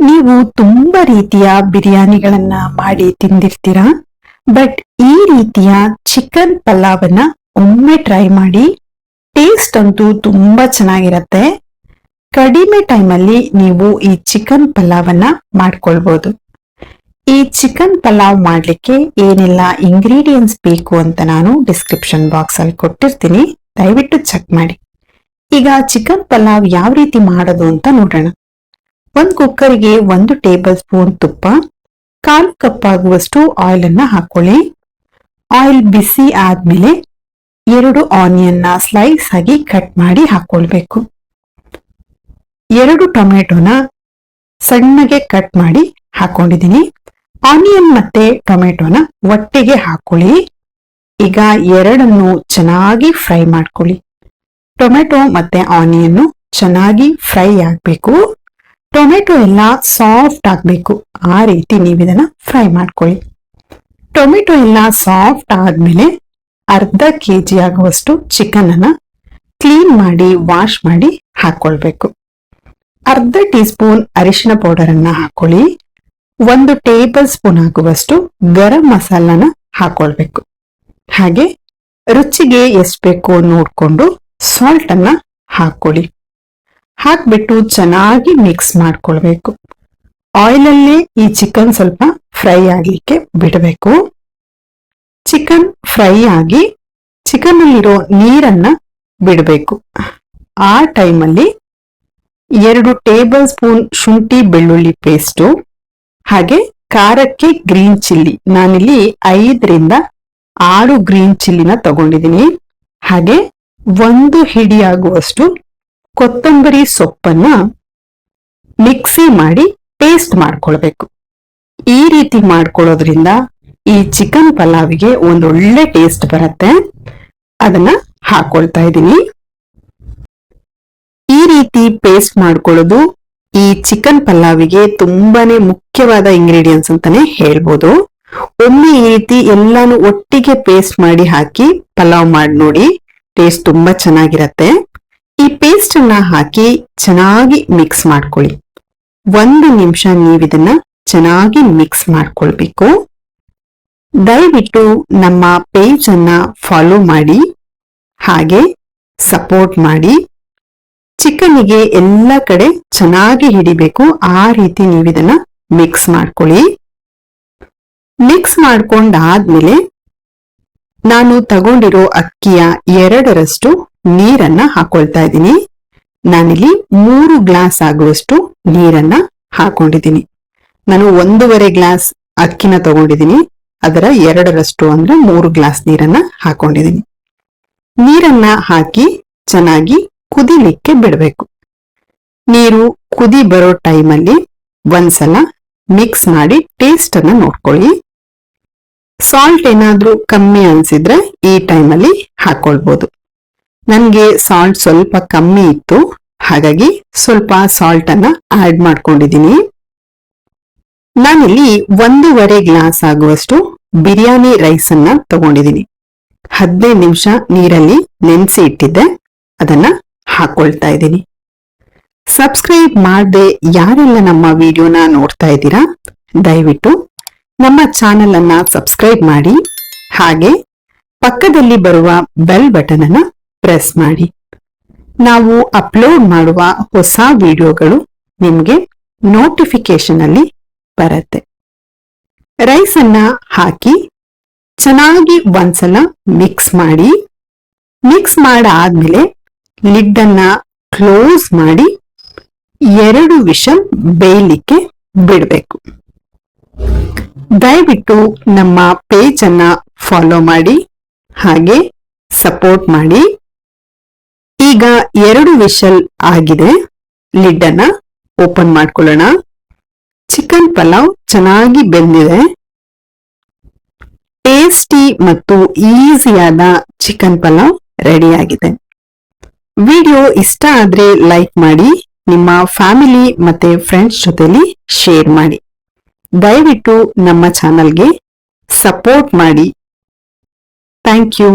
ನೀವು ತುಂಬಾ ರೀತಿಯ ಬಿರಿಯಾನಿಗಳನ್ನ ಮಾಡಿ ತಿಂದಿರ್ತೀರಾ. ಬಟ್ ಈ ರೀತಿಯ ಚಿಕನ್ ಪಲಾವನ್ನ ಒಮ್ಮೆ ಟ್ರೈ ಮಾಡಿ. ಟೇಸ್ಟ್ ಅಂತೂ ತುಂಬಾ ಚೆನ್ನಾಗಿರತ್ತೆ. ಕಡಿಮೆ ಟೈಮಲ್ಲಿ ನೀವು ಈ ಚಿಕನ್ ಪಲಾವನ್ನ ಮಾಡ್ಕೊಳ್ಬಹುದು. ಈ ಚಿಕನ್ ಪಲಾವ್ ಮಾಡ್ಲಿಕ್ಕೆ ಏನೆಲ್ಲ ಇಂಗ್ರೀಡಿಯೆಂಟ್ಸ್ ಬೇಕು ಅಂತ ನಾನು ಡಿಸ್ಕ್ರಿಪ್ಷನ್ ಬಾಕ್ಸ್ ಅಲ್ಲಿ ಕೊಟ್ಟಿರ್ತೀನಿ, ದಯವಿಟ್ಟು ಚೆಕ್ ಮಾಡಿ. ಈಗ ಚಿಕನ್ ಪಲಾವ್ ಯಾವ ರೀತಿ ಮಾಡೋದು ಅಂತ ನೋಡೋಣ. ಒಂದು ಕುಕ್ಕರ್ಗೆ 1 ಟೇಬಲ್ ಸ್ಪೂನ್ ತುಪ್ಪ, 1/4 ಕಪ್ ಆಗುವಷ್ಟು ಆಯಿಲ್ ಅನ್ನ ಹಾಕೊಳ್ಳಿ. ಆಯಿಲ್ ಬಿಸಿ ಆದ್ಮೇಲೆ 2 ಆನಿಯನ್ನ ಸ್ಲೈಸ್ ಆಗಿ ಕಟ್ ಮಾಡಿ ಹಾಕೊಳ್ಬೇಕು. 2 ಟೊಮೆಟೊನ ಸಣ್ಣಗೆ ಕಟ್ ಮಾಡಿ ಹಾಕೊಂಡಿದ್ದೀನಿ. ಆನಿಯನ್ ಮತ್ತೆ ಟೊಮೆಟೊನ ಒಟ್ಟಿಗೆ ಹಾಕೊಳ್ಳಿ. ಈಗ ಎರಡನ್ನು ಚೆನ್ನಾಗಿ ಫ್ರೈ ಮಾಡ್ಕೊಳ್ಳಿ. ಟೊಮೆಟೊ ಮತ್ತೆ ಆನಿಯನ್ ಚೆನ್ನಾಗಿ ಫ್ರೈ ಆಗ್ಬೇಕು. ಟೊಮೆಟೊ ಎಲ್ಲ ಸಾಫ್ಟ್ ಆಗ್ಬೇಕು, ಆ ರೀತಿ ನೀವು ಇದನ್ನ ಫ್ರೈ ಮಾಡ್ಕೊಳ್ಳಿ. ಟೊಮೆಟೊ ಎಲ್ಲ ಸಾಫ್ಟ್ ಆದ್ಮೇಲೆ 1/2 kg ಆಗುವಷ್ಟು ಚಿಕನ್ ಅನ್ನ ಕ್ಲೀನ್ ಮಾಡಿ ವಾಶ್ ಮಾಡಿ ಹಾಕೊಳ್ಬೇಕು. 1/2 ಟೀ ಸ್ಪೂನ್ ಅರಿಶಿನ ಪೌಡರ್ ಅನ್ನ ಹಾಕೊಳ್ಳಿ. 1 ಟೇಬಲ್ ಸ್ಪೂನ್ ಆಗುವಷ್ಟು ಗರಂ ಮಸಾಲಾನ ಹಾಕೊಳ್ಬೇಕು. ಹಾಗೆ ರುಚಿಗೆ ಎಷ್ಟು ಬೇಕೋ ನೋಡ್ಕೊಂಡು ಸಾಲ್ಟ್ ಅನ್ನ ಹಾಕೊಳ್ಳಿ. ಹಾಕ್ಬಿಟ್ಟು ಚೆನ್ನಾಗಿ ಮಿಕ್ಸ್ ಮಾಡ್ಕೊಳ್ಬೇಕು. ಆಯಿಲ್ ಅಲ್ಲೇ ಈ ಚಿಕನ್ ಸ್ವಲ್ಪ ಫ್ರೈ ಆಗ್ಲಿಕ್ಕೆ ಬಿಡಬೇಕು. ಚಿಕನ್ ಫ್ರೈ ಆಗಿ ಚಿಕನ್ ಅಲ್ಲಿರೋ ನೀರನ್ನ ಬಿಡಬೇಕು. ಆ ಟೈಮಲ್ಲಿ 2 ಟೇಬಲ್ ಸ್ಪೂನ್ ಶುಂಠಿ ಬೆಳ್ಳುಳ್ಳಿ ಪೇಸ್ಟು, ಹಾಗೆ ಖಾರಕ್ಕೆ ಗ್ರೀನ್ ಚಿಲ್ಲಿ, ನಾನಿಲ್ಲಿ 5 ರಿಂದ 6 ಗ್ರೀನ್ ಚಿಲ್ಲಿನ ತಗೊಂಡಿದ್ದೀನಿ. ಹಾಗೆ 1 ಹಿಡಿ ಆಗುವಷ್ಟು ಕೊತ್ತಂಬರಿ ಸೊಪ್ಪನ್ನ ಮಿಕ್ಸಿ ಮಾಡಿ ಪೇಸ್ಟ್ ಮಾಡ್ಕೊಳ್ಬೇಕು. ಈ ರೀತಿ ಮಾಡ್ಕೊಳ್ಳೋದ್ರಿಂದ ಈ ಚಿಕನ್ ಪಲಾವಿಗೆ ಒಂದೊಳ್ಳೆ ಟೇಸ್ಟ್ ಬರುತ್ತೆ. ಅದನ್ನ ಹಾಕೊಳ್ತಾ ಇದ್ದೀನಿ. ಈ ರೀತಿ ಪೇಸ್ಟ್ ಮಾಡ್ಕೊಳ್ಳೋದು ಈ ಚಿಕನ್ ಪಲಾವಿಗೆ ತುಂಬಾನೇ ಮುಖ್ಯವಾದ ಇಂಗ್ರೀಡಿಯೆಂಟ್ಸ್ ಅಂತಾನೆ ಹೇಳ್ಬೋದು. ಒಮ್ಮೆ ಈ ರೀತಿ ಎಲ್ಲಾನು ಒಟ್ಟಿಗೆ ಪೇಸ್ಟ್ ಮಾಡಿ ಹಾಕಿ ಪಲಾವ್ ಮಾಡಿ ನೋಡಿ, ಟೇಸ್ಟ್ ತುಂಬಾ ಚೆನ್ನಾಗಿರತ್ತೆ. ಈ ಪೇಸ್ಟ್ ಅನ್ನ ಹಾಕಿ ಚೆನ್ನಾಗಿ ಮಿಕ್ಸ್ ಮಾಡ್ಕೊಳ್ಳಿ. 1 ನಿಮಿಷ ನೀವಿದನ್ನ ಚೆನ್ನಾಗಿ ಮಿಕ್ಸ್ ಮಾಡ್ಕೊಳ್ಬೇಕು. ದಯವಿಟ್ಟು ನಮ್ಮ ಪೇಜ್ ಅನ್ನ ಫಾಲೋ ಮಾಡಿ, ಹಾಗೆ ಸಪೋರ್ಟ್ ಮಾಡಿ. ಚಿಕನ್ನಿಗೆ ಎಲ್ಲ ಕಡೆ ಚೆನ್ನಾಗಿ ಹಿಡಿಬೇಕು, ಆ ರೀತಿ ನೀವಿದನ್ನ ಮಿಕ್ಸ್ ಮಾಡ್ಕೊಳ್ಳಿ. ಮಿಕ್ಸ್ ಮಾಡ್ಕೊಂಡಾದ್ಮೇಲೆ ನಾನು ತಗೊಂಡಿರೋ ಅಕ್ಕಿಯ 2ರಷ್ಟು ನೀರನ್ನ ಹಾಕೊಳ್ತಾ ಇದ್ದೀನಿ. ನಾನಿಲ್ಲಿ 3 ಗ್ಲಾಸ್ ಆಗುವಷ್ಟು ನೀರನ್ನ ಹಾಕೊಂಡಿದ್ದೀನಿ. ನಾನು 1.5 ಗ್ಲಾಸ್ ಅಕ್ಕಿನ ತಗೊಂಡಿದ್ದೀನಿ, ಅದರ 2ರಷ್ಟು ಅಂದ್ರೆ 3 ಗ್ಲಾಸ್ ನೀರನ್ನ ಹಾಕೊಂಡಿದ್ದೀನಿ. ನೀರನ್ನ ಹಾಕಿ ಚೆನ್ನಾಗಿ ಕುದಿಲಿಕ್ಕೆ ಬಿಡಬೇಕು. ನೀರು ಕುದಿ ಬರೋ ಟೈಮಲ್ಲಿ ಒಂದ್ಸಲ ಮಿಕ್ಸ್ ಮಾಡಿ ಟೇಸ್ಟ್ ಅನ್ನ ನೋಡ್ಕೊಳ್ಳಿ. ಸಾಲ್ಟ್ ಏನಾದ್ರೂ ಕಮ್ಮಿ ಅನ್ಸಿದ್ರೆ ಈ ಟೈಮಲ್ಲಿ ಹಾಕೊಳ್ಬಹುದು. ನನ್ಗೆ ಸಾಲ್ಟ್ ಸ್ವಲ್ಪ ಕಮ್ಮಿ ಇತ್ತು, ಹಾಗಾಗಿ ಸ್ವಲ್ಪ ಸಾಲ್ಟ್ ಅನ್ನ ಆಡ್ ಮಾಡ್ಕೊಂಡಿದ್ದೀನಿ. ನಾನಿಲ್ಲಿ 1.5 ಗ್ಲಾಸ್ ಆಗುವಷ್ಟು ಬಿರಿಯಾನಿ ರೈಸ್ ಅನ್ನ ತಗೊಂಡಿದ್ದೀನಿ. 15 ನಿಮಿಷ ನೀರಲ್ಲಿ ನೆನೆಸಿ ಇಟ್ಟಿದ್ದೆ, ಅದನ್ನ ಹಾಕೊಳ್ತಾ ಇದ್ದೀನಿ. ಸಬ್ಸ್ಕ್ರೈಬ್ ಮಾಡದೆ ಯಾರೆಲ್ಲ ನಮ್ಮ ವಿಡಿಯೋನ ನೋಡ್ತಾ ಇದ್ದೀರಾ, ದಯವಿಟ್ಟು ನಮ್ಮ ಚಾನೆಲ್ ಅನ್ನ ಸಬ್ಸ್ಕ್ರೈಬ್ ಮಾಡಿ. ಹಾಗೆ ಪಕ್ಕದಲ್ಲಿ ಬರುವ ಬೆಲ್ ಬಟನ್ ಅನ್ನ ಪ್ರೆಸ್ ಮಾಡಿ. ನಾವು ಅಪ್ಲೋಡ್ ಮಾಡುವ ಹೊಸ ವಿಡಿಯೋಗಳು ನಿಮ್ಗೆ ನೋಟಿಫಿಕೇಶನ್ ಅಲ್ಲಿ ಬರುತ್ತೆ. ರೈಸ್ ಅನ್ನ ಹಾಕಿ ಚೆನ್ನಾಗಿ ಒಂದ್ಸಲ ಮಿಕ್ಸ್ ಮಾಡಿ. ಮಿಕ್ಸ್ ಮಾಡಾದ್ಮೇಲೆ ಲಿಡ್ ಅನ್ನ ಕ್ಲೋಸ್ ಮಾಡಿ 2 ವಿಷಲ್ ಬೇಯಲಿಕ್ಕೆ ಬಿಡಬೇಕು. ದಯವಿಟ್ಟು ನಮ್ಮ ಪೇಜ್ ಅನ್ನ ಫಾಲೋ ಮಾಡಿ, ಹಾಗೆ ಸಪೋರ್ಟ್ ಮಾಡಿ. ಈಗ 2 ವಿಷಲ್ ಆಗಿದೆ, ಲಿಡ್ ಅನ್ನ ಓಪನ್ ಮಾಡ್ಕೊಳ್ಳೋಣ. ಚಿಕನ್ ಪಲಾವ್ ಚೆನ್ನಾಗಿ ಬೆಂದಿದೆ. ಟೇಸ್ಟಿ ಮತ್ತು ಈಸಿಯಾದ ಚಿಕನ್ ಪಲಾವ್ ರೆಡಿ ಆಗಿದೆ. ವಿಡಿಯೋ ಇಷ್ಟ ಆದ್ರೆ ಲೈಕ್ ಮಾಡಿ, ನಿಮ್ಮ ಫ್ಯಾಮಿಲಿ ಮತ್ತೆ ಫ್ರೆಂಡ್ಸ್ ಜೊತೆಲಿ ಶೇರ್ ಮಾಡಿ. ದಯವಿಟ್ಟು ನಮ್ಮ ಚಾನಲ್ಗೆ ಸಪೋರ್ಟ್ ಮಾಡಿ. Thank you.